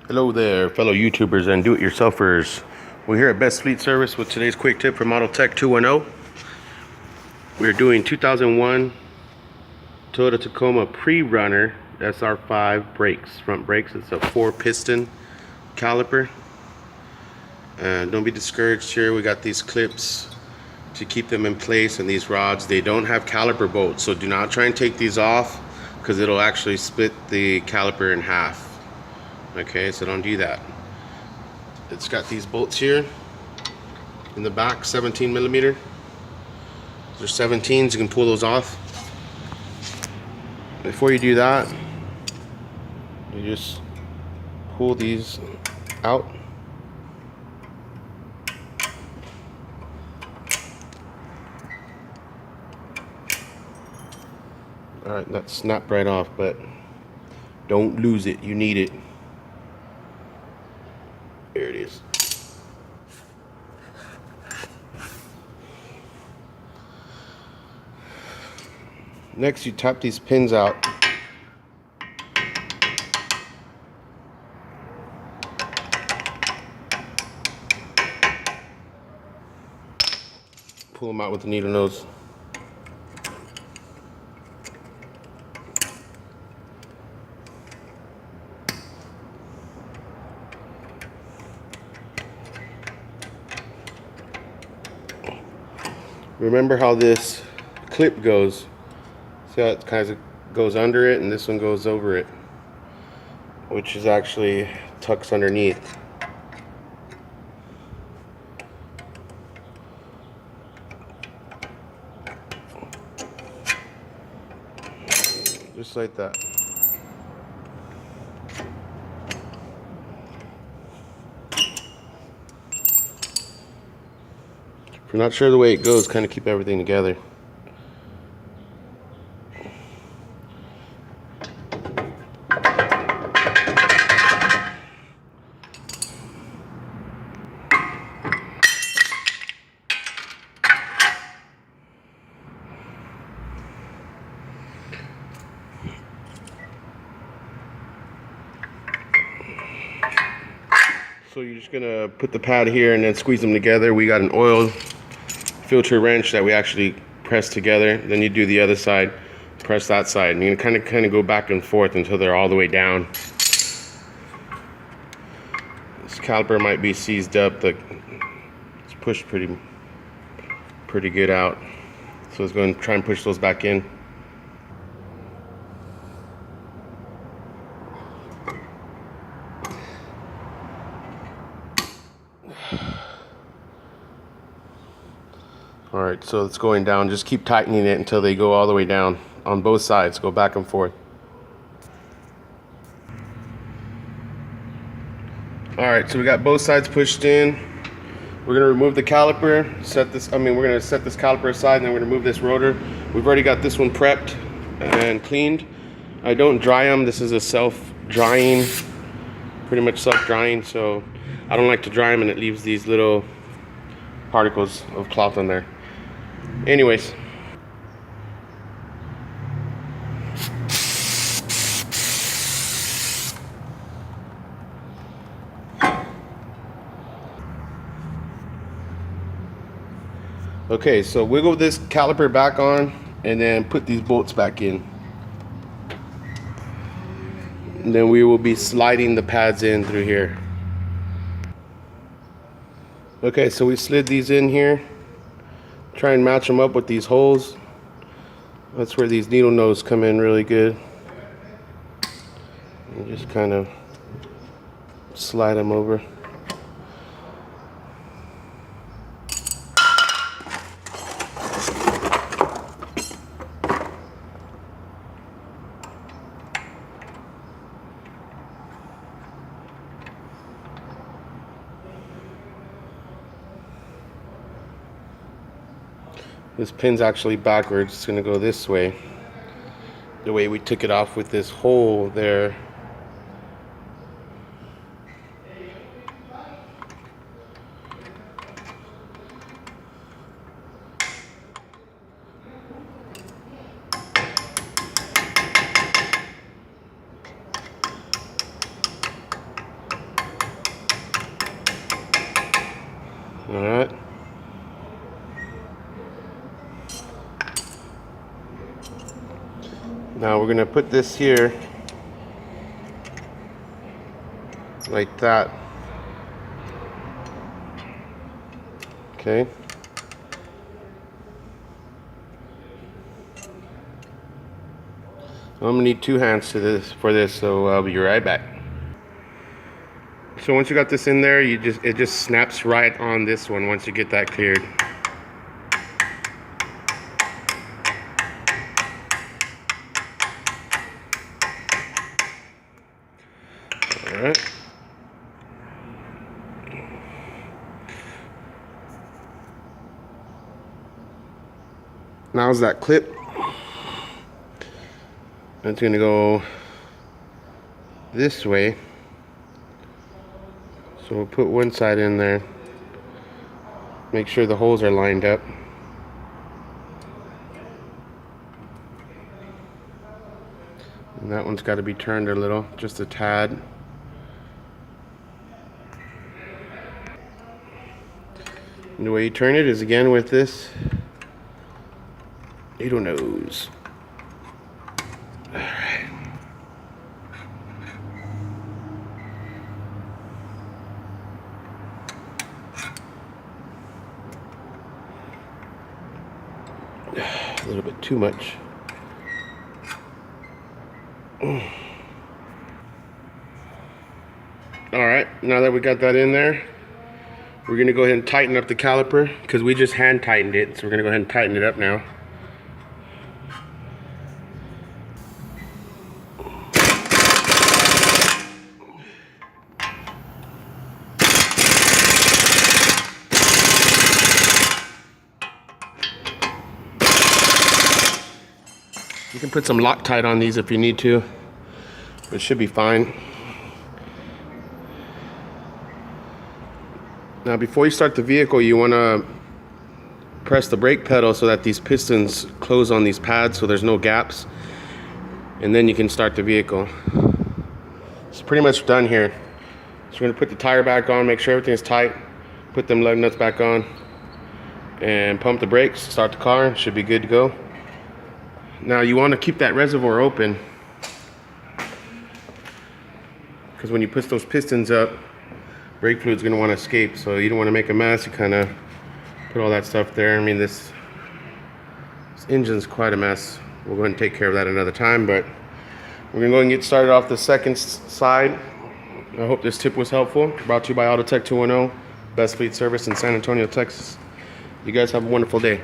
Hello there, fellow YouTubers and do-it-yourselfers. We're here at Best Fleet Service with today's quick tip from Model Tech 210. We're doing 2001 Toyota Tacoma pre-runner SR5 brakes, front brakes. It's a 4-piston caliper. Don't be discouraged here. We got these clips to keep them in place, and these rods, they don't have caliper bolts, so do not try and take these off because it'll actually split the caliper in half. Okay, so don't do that. It's got these bolts here in the back, 17 millimeter. They're 17s, you can pull those off. Before you do that, you just pull these out. Alright, that snapped right off, but don't lose it, you need it. There it is. Next, you tap these pins out. Pull them out with the needle nose. Remember how this clip goes. See how it kind of goes under it, and this one goes over it, which is actually tucks underneath. Just like that. If you're not sure the way it goes, kind of keep everything together. So you're just gonna put the pad here and then squeeze them together. We got an oil filter wrench that we actually press together. Then you do the other side, press that side, and you kind of go back and forth until they're all the way down. This caliper might be seized up. It's pushed pretty good out. So let's go and try and push those back in. Alright, so it's going down. Just keep tightening it until they go all the way down on both sides. Go back and forth. Alright, so we got both sides pushed in. We're going to remove the caliper. We're going to set this caliper aside, and then we're going to move this rotor. We've already got this one prepped and cleaned. I don't dry them. This is a self-drying, pretty much self-drying, so I don't like to dry them, and it leaves these little particles of cloth on there. Anyways, okay, so wiggle this caliper back on and then put these bolts back in. And then we will be sliding the pads in through here. Okay, so we slid these in here. Try and match them up with these holes. That's where these needle nose come in really good. And just kind of slide them over. This pin's actually backwards. It's going to go this way. The way we took it off with this hole there. All right. Now we're gonna put this here like that. Okay. I'm gonna need 2 hands for this, so I'll be right back. So once you got this in there, it just snaps right on this one once you get that cleared. All right. Now's that clip. It's gonna go this way. So we'll put one side in there. Make sure the holes are lined up. And that one's got to be turned a little, just a tad. And the way you turn it is again with this needle nose. Alright. A little bit too much. Alright, now that we got that in there, we're going to go ahead and tighten up the caliper because we just hand tightened it. So we're going to go ahead and tighten it up now. You can put some Loctite on these if you need to, but it should be fine. Now before you start the vehicle, you want to press the brake pedal so that these pistons close on these pads so there's no gaps, and then you can start the vehicle. It's pretty much done here. So we're going to put the tire back on, make sure everything is tight, put them lug nuts back on, and pump the brakes, start the car. Should be good to go. Now you want to keep that reservoir open because when you push those pistons up, brake fluid's going to want to escape, so you don't want to make a mess. You kind of put all that stuff there. I mean, this engine's quite a mess. We'll go ahead and take care of that another time, but we're going to go and get started off the second side. I hope this tip was helpful. Brought to you by Autotech 210, best fleet service in San Antonio, Texas. You guys have a wonderful day.